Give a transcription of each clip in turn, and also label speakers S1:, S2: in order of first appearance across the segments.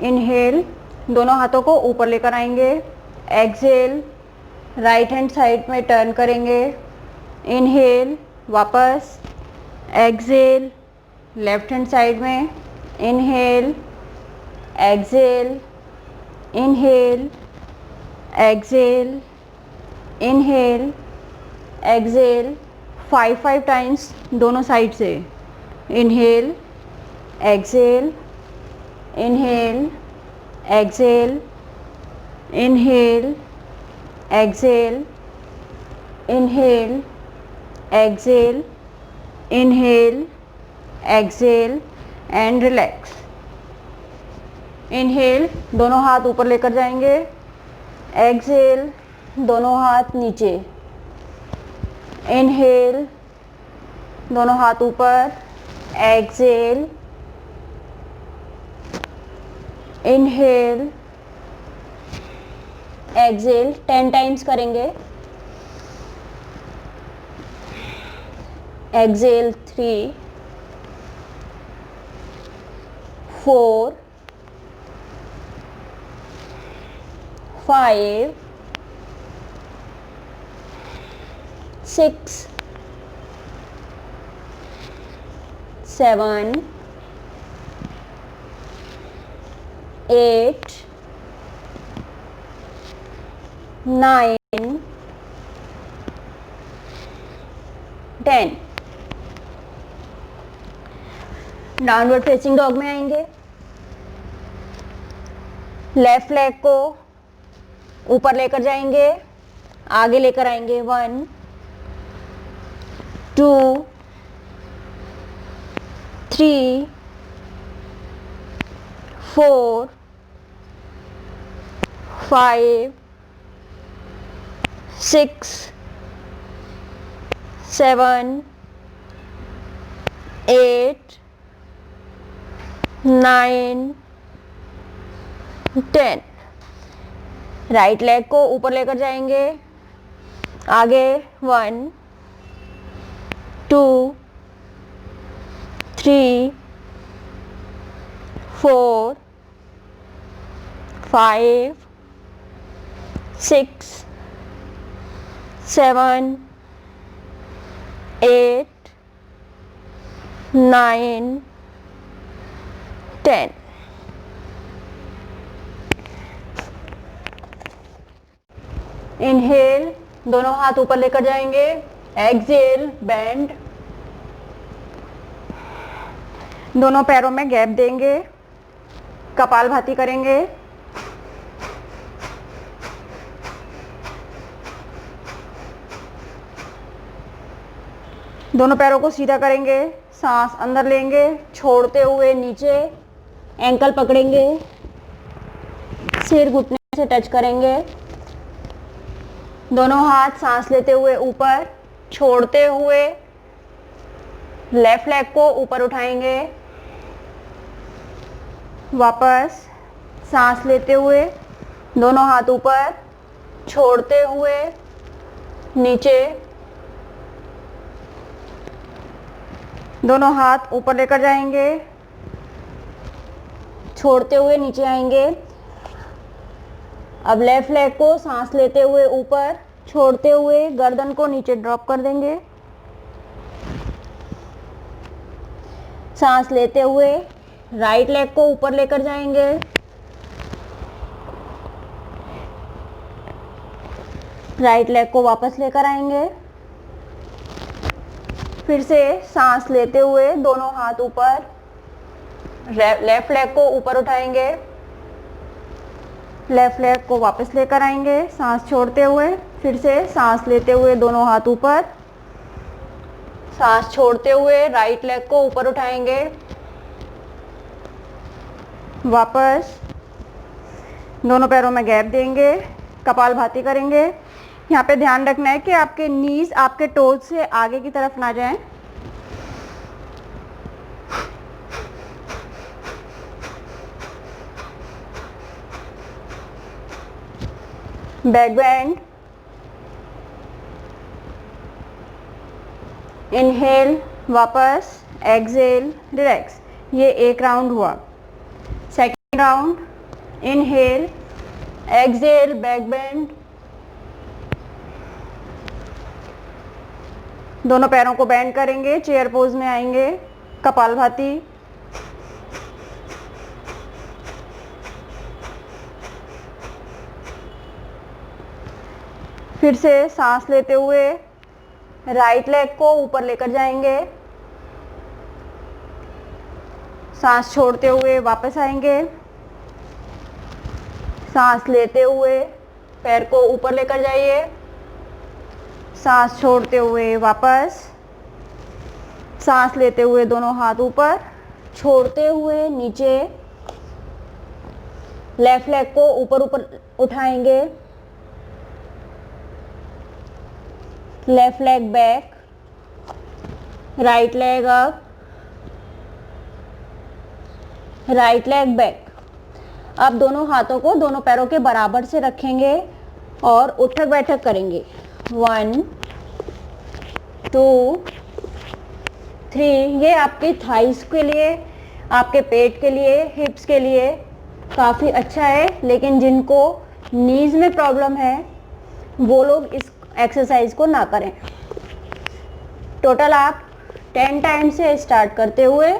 S1: Inhale, दोनों हाथों को ऊपर लेकर आएंगे। एक्सहेल, राइट हैंड साइड में टर्न करेंगे। इनहेल, वापस। एक्सहेल, लेफ्ट हैंड साइड में। Inhale, exhale, inhale, exhale, inhale, exhale. 5 times दोनों साइड से। Inhale, exhale, inhale, exhale, inhale, exhale, inhale, exhale, inhale, exhale and relax. Inhale, दोनों हाथ ऊपर लेकर जाएंगे। एक्सहेल, दोनों हाथ नीचे। इनहेल, दोनों हाथ ऊपर। एक्सहेल, इनहेल, एक्सहेल 10 टाइम्स करेंगे। एक्सहेल 3, 4, 5, 6, 7, 8, 9, 10। डाउनवर्ड फेसिंग डॉग में आएंगे। लेफ्ट लेग को ऊपर लेकर जाएंगे, आगे लेकर आएंगे। 1, 2, 3, 4, 5, 6, 7, 8, 9, 10। राइट लेग को ऊपर लेकर जाएंगे, आगे। 1, 2, 3, 4, 5, 6, 7, 8, 9, 10। इनहेल, दोनों हाथ ऊपर लेकर जाएंगे। Exhale, bend. दोनों पैरों में गैप देंगे, कपालभाति करेंगे। दोनों पैरों को सीधा करेंगे, सांस अंदर लेंगे, छोड़ते हुए नीचे। एंकल पकड़ेंगे, सिर घुटने से टच करेंगे। दोनों हाथ सांस लेते हुए ऊपर, छोड़ते हुए लेफ्ट लेग को ऊपर उठाएंगे। वापस सांस लेते हुए, दोनों हाथ ऊपर, छोड़ते हुए नीचे। दोनों हाथ ऊपर लेकर जाएंगे, छोड़ते हुए नीचे आएंगे। अब लेफ्ट लेग को सांस लेते हुए ऊपर, छोड़ते हुए गर्दन को नीचे ड्रॉप कर देंगे। सांस लेते हुए राइट लेग को ऊपर लेकर जाएंगे। राइट लेग को वापस लेकर आएंगे। फिर से सांस लेते हुए दोनों हाथ ऊपर, लेफ्ट लेग को ऊपर उठाएंगे। लेफ्ट लेग को वापस लेकर आएंगे, सांस छोड़ते हुए। फिर से सांस लेते हुए दोनों हाथ ऊपर, सांस छोड़ते हुए राइट लेग को ऊपर उठाएंगे। वापस दोनों पैरों में गैप देंगे, कपालभाति करेंगे। यहाँ पे ध्यान रखना है कि आपके नीज आपके टोज से आगे की तरफ ना जाएं। Back bend. इनहेल, वापस, एक्सहेल, रिलैक्स। ये एक राउंड हुआ। Second round, inhale, exhale, back bend. दोनों पैरों को बेंड करेंगे, चेयर पोज में आएंगे, कपालभाति। फिर से सांस लेते हुए राइट लेग को ऊपर लेकर जाएंगे, सांस छोड़ते हुए वापस आएंगे, सांस लेते हुए पैर को ऊपर लेकर जाइए, सांस छोड़ते हुए वापस, सांस लेते हुए दोनों हाथ ऊपर, छोड़ते हुए नीचे, लेफ्ट लेग को ऊपर ऊपर उठाएंगे, left leg back, right leg up, right leg back. अब दोनों हाथों को दोनों पैरों के बराबर से रखेंगे और उठक बैठक करेंगे। 1 2 3। ये आपके थाइस के लिए, आपके पेट के लिए, हिप्स के लिए काफ़ी अच्छा है, लेकिन जिनको नीज में प्रॉब्लम है वो लोग इस एक्सरसाइज को ना करें। टोटल आप 10 टाइम से स्टार्ट करते हुए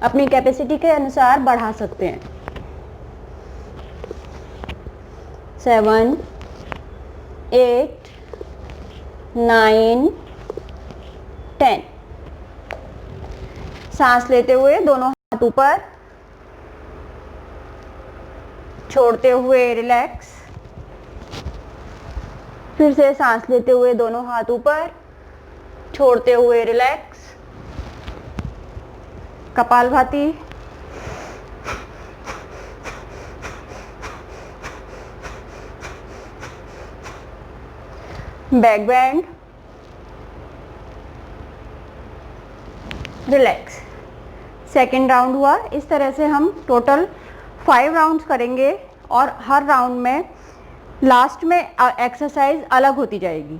S1: अपनी कैपेसिटी के अनुसार बढ़ा सकते हैं। 7 8 9 10। सांस लेते हुए दोनों हाथ ऊपर, छोड़ते हुए रिलैक्स। फिर से सांस लेते हुए दोनों हाथ ऊपर, छोड़ते हुए relax, kapalbhati. Back bend, relax. Second round हुआ। इस तरह से हम टोटल 5 राउंड्स करेंगे और हर राउंड में लास्ट में एक्सरसाइज अलग होती जाएगी।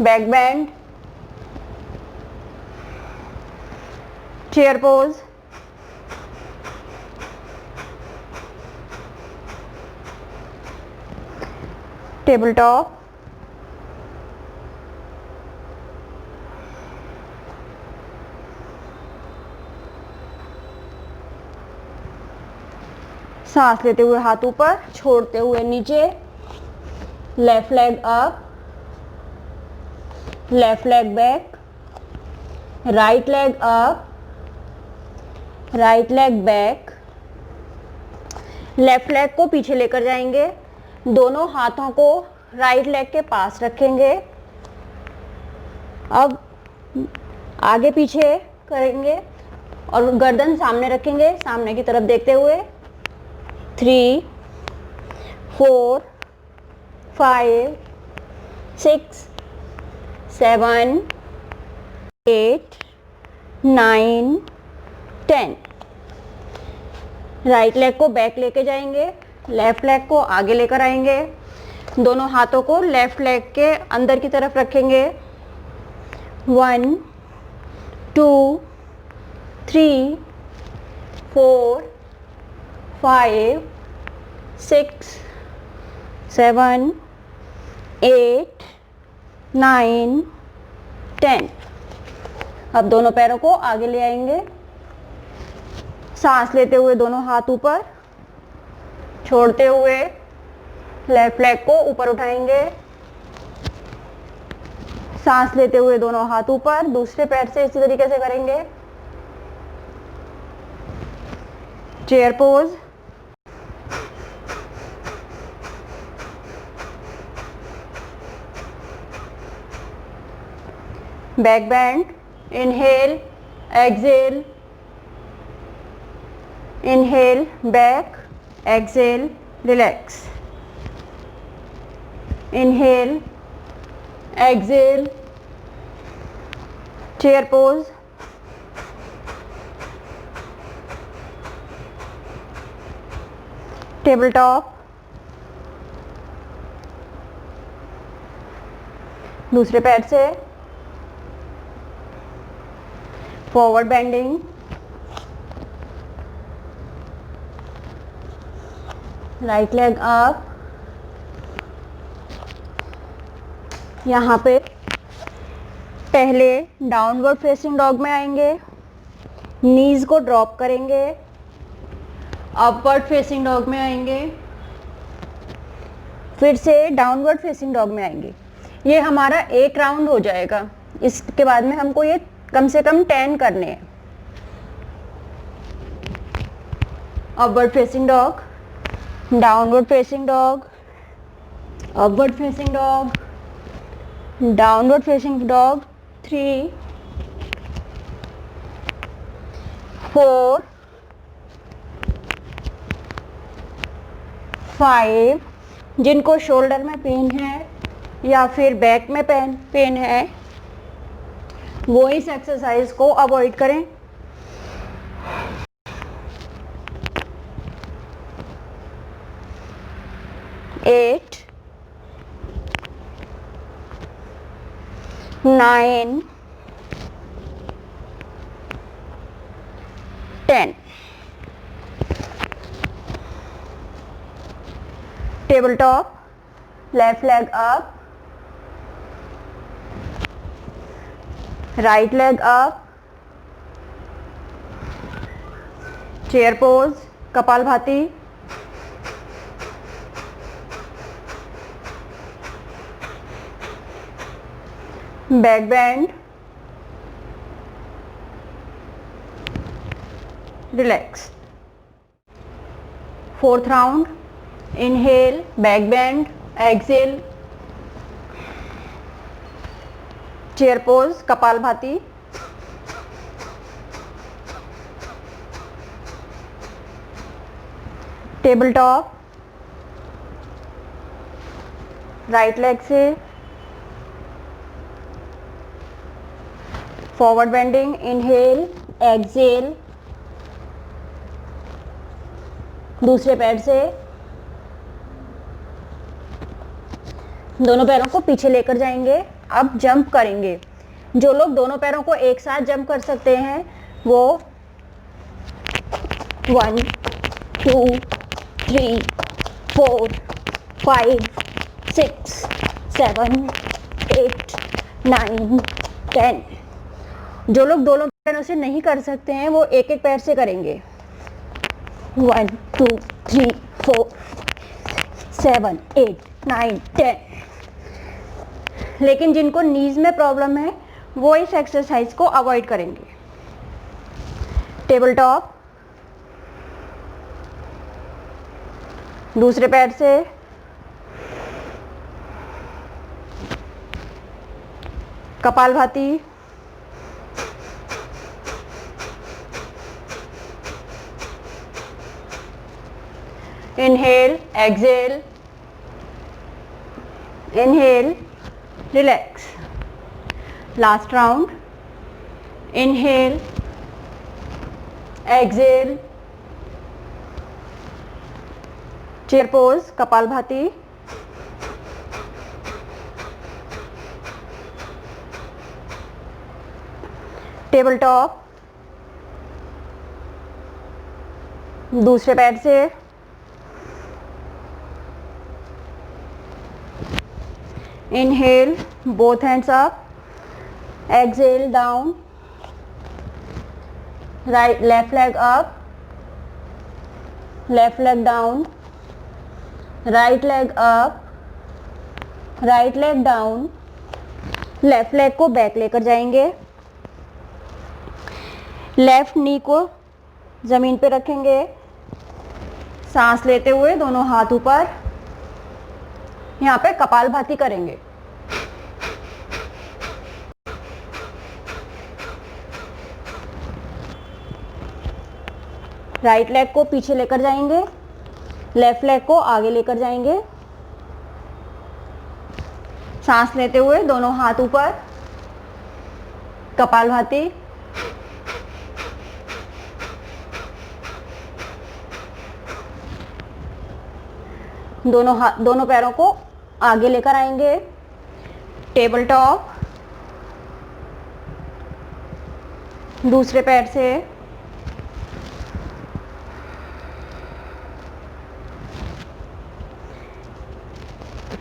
S1: Back bend, chair pose, table top, सांस लेते हुए हाथ ऊपर, छोड़ते हुए नीचे, left leg up, left leg back, right leg up, right leg back. Left leg को पीछे लेकर जाएंगे, दोनों हाथों को राइट लेग के पास रखेंगे। अब आगे पीछे करेंगे और गर्दन सामने रखेंगे, सामने की तरफ देखते हुए। 3 4 5 6 7 8 9 10। राइट लेग को बैक लेके जाएंगे, लेफ्ट लेग को आगे लेकर आएंगे, दोनों हाथों को लेफ्ट लेग के अंदर की तरफ रखेंगे। 1 2 3 4 5 6 7 8 9 10। अब दोनों पैरों को आगे ले आएंगे, सांस लेते हुए दोनों हाथ ऊपर, छोड़ते हुए लेफ्ट लेग को ऊपर उठाएंगे, सांस लेते हुए दोनों हाथ ऊपर, दूसरे पैर से इसी तरीके से करेंगे। Chair pose, back bend, inhale, exhale, inhale, back, exhale, relax, inhale, exhale, chair pose, table top, दूसरे पैर से forward bending, right leg up, यहाँ पे पहले डाउनवर्ड फेसिंग डॉग में आएंगे, नीज को ड्रॉप करेंगे, अपवर्ड फेसिंग डॉग में आएंगे, फिर से डाउनवर्ड फेसिंग डॉग में आएंगे। ये हमारा एक राउंड हो जाएगा। इसके बाद में हमको ये कम से कम 10 करने हैं। Upward facing dog, downward facing dog, upward facing dog, downward facing dog, 3 4 5। जिनको शोल्डर में पेन है या फिर बैक में पेन है वो इस एक्सरसाइज को अवॉइड करें। 8 9 10। Table top, left leg up, right leg up, chair pose, kapalbhati, back bend, relax. 4th round, inhale, back bend, exhale, chair pose, kapalbhati, table top, right leg से फॉरवर्ड बेंडिंग, इनहेल, एक्सेल, दूसरे पैर से दोनों पैरों को पीछे लेकर जाएंगे। अब जंप करेंगे। जो लोग दोनों पैरों को एक साथ जंप कर सकते हैं वो 1 2 3 4 5 6 7 8 9 10। जो लोग दोनों पैरों से नहीं कर सकते हैं वो एक एक पैर से करेंगे। 1 2 3 4 7 8 9 10। लेकिन जिनको नीज में प्रॉब्लम है वो इस एक्सरसाइज को अवॉइड करेंगे। टेबल टॉप, दूसरे पैर से kapalbhati, inhale, exhale, inhale, relax. Last round, inhale, exhale, chair pose, kapalbhati, table top, दूसरे पैर से inhale, both hands up, exhale down, right left leg up, left leg down, right leg up, right leg down, left leg को back लेकर जाएंगे, left नी को जमीन पे रखेंगे, सांस लेते हुए दोनों हाथ ऊपर, यहाँ पे कपालभाति करेंगे। राइट लेग को पीछे लेकर जाएंगे, लेफ्ट लेग को आगे लेकर जाएंगे, सांस लेते हुए दोनों हाथ ऊपर, कपालभाति, दोनों पैरों को आगे लेकर आएंगे, टेबल टॉप, दूसरे पैर से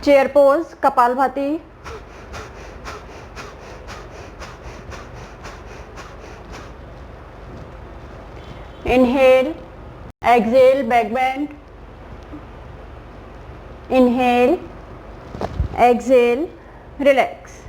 S1: chair pose, kapalbhati. Inhale, exhale, back bend. Inhale, exhale, relax.